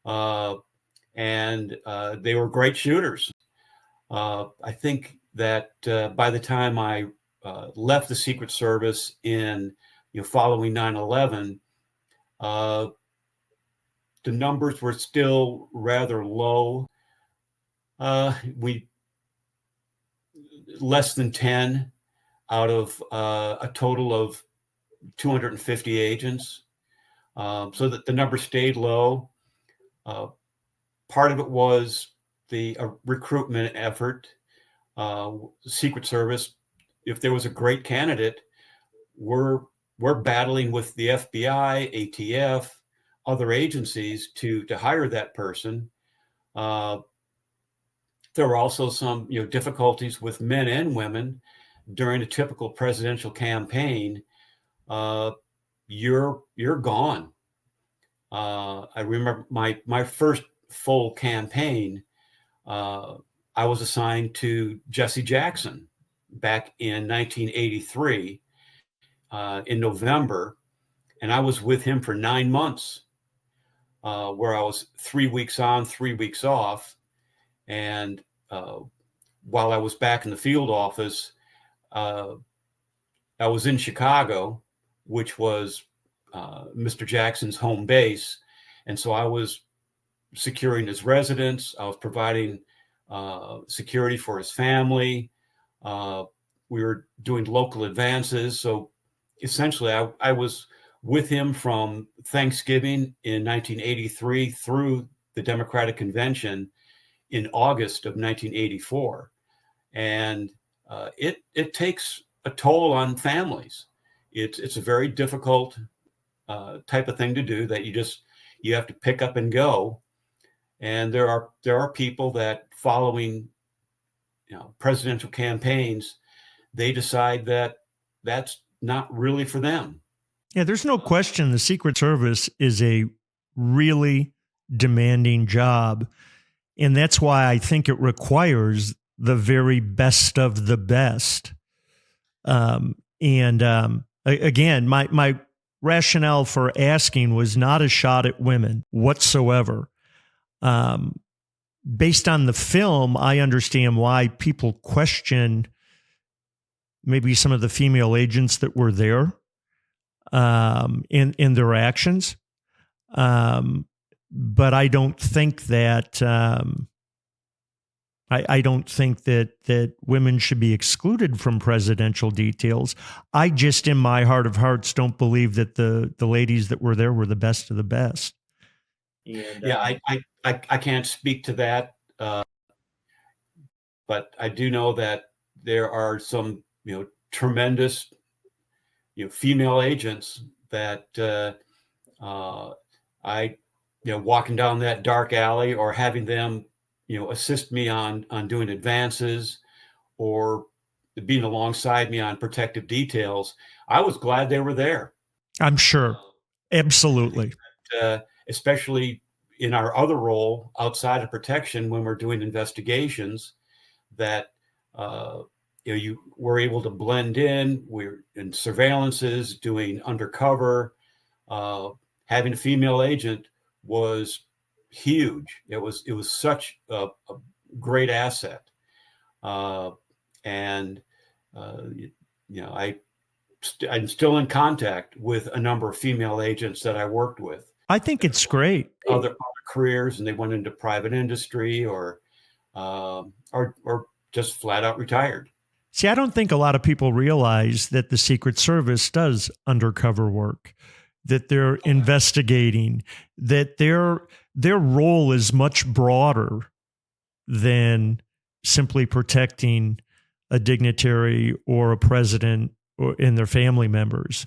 uh, and they were great shooters. I think that by the time I left the Secret Service in following 9/11, uh, the numbers were still rather low. We less than 10 out of a total of 250 agents. So that the number stayed low. Part of it was the recruitment effort. Secret Service, if there was a great candidate, we're battling with the FBI, ATF, other agencies to hire that person. There were also some difficulties with men and women during a typical presidential campaign. You're gone. I remember my first full campaign. I was assigned to Jesse Jackson back in 1983 in November, and I was with him for 9 months, where I was 3 weeks on, 3 weeks off. And while I was back in the field office, I was in Chicago, which was Mr. Jackson's home base. And so I was securing his residence. I was providing security for his family. We were doing local advances. So essentially, I was with him from Thanksgiving in 1983 through the Democratic Convention in August of 1984. And it takes a toll on families. It's a very difficult type of thing to do, that you have to pick up and go. And there are people that, following presidential campaigns, they decide that that's not really for them. Yeah, there's no question the Secret Service is a really demanding job. And that's why I think it requires the very best of the best. Again, my rationale for asking was not a shot at women whatsoever. Based on the film, I understand why people question maybe some of the female agents that were there in their actions. But I don't think that I don't think that women should be excluded from presidential details. I just, in my heart of hearts, don't believe that the ladies that were there were the best of the best. And, I can't speak to that, but I do know that there are some tremendous female agents that I walking down that dark alley, or having them assist me on doing advances, or being alongside me on protective details. I was glad they were there. I'm sure. Absolutely. Especially in our other role outside of protection, when we're doing investigations, that you were able to blend in. We're in surveillances, doing undercover. Having a female agent was huge. It was such a great asset. I'm still in contact with a number of female agents that I worked with. I think it's great. Other careers, and they went into private industry, or just flat out retired. See, I don't think a lot of people realize that the Secret Service does undercover work, that they're investigating, that their role is much broader than simply protecting a dignitary or a president and their family members.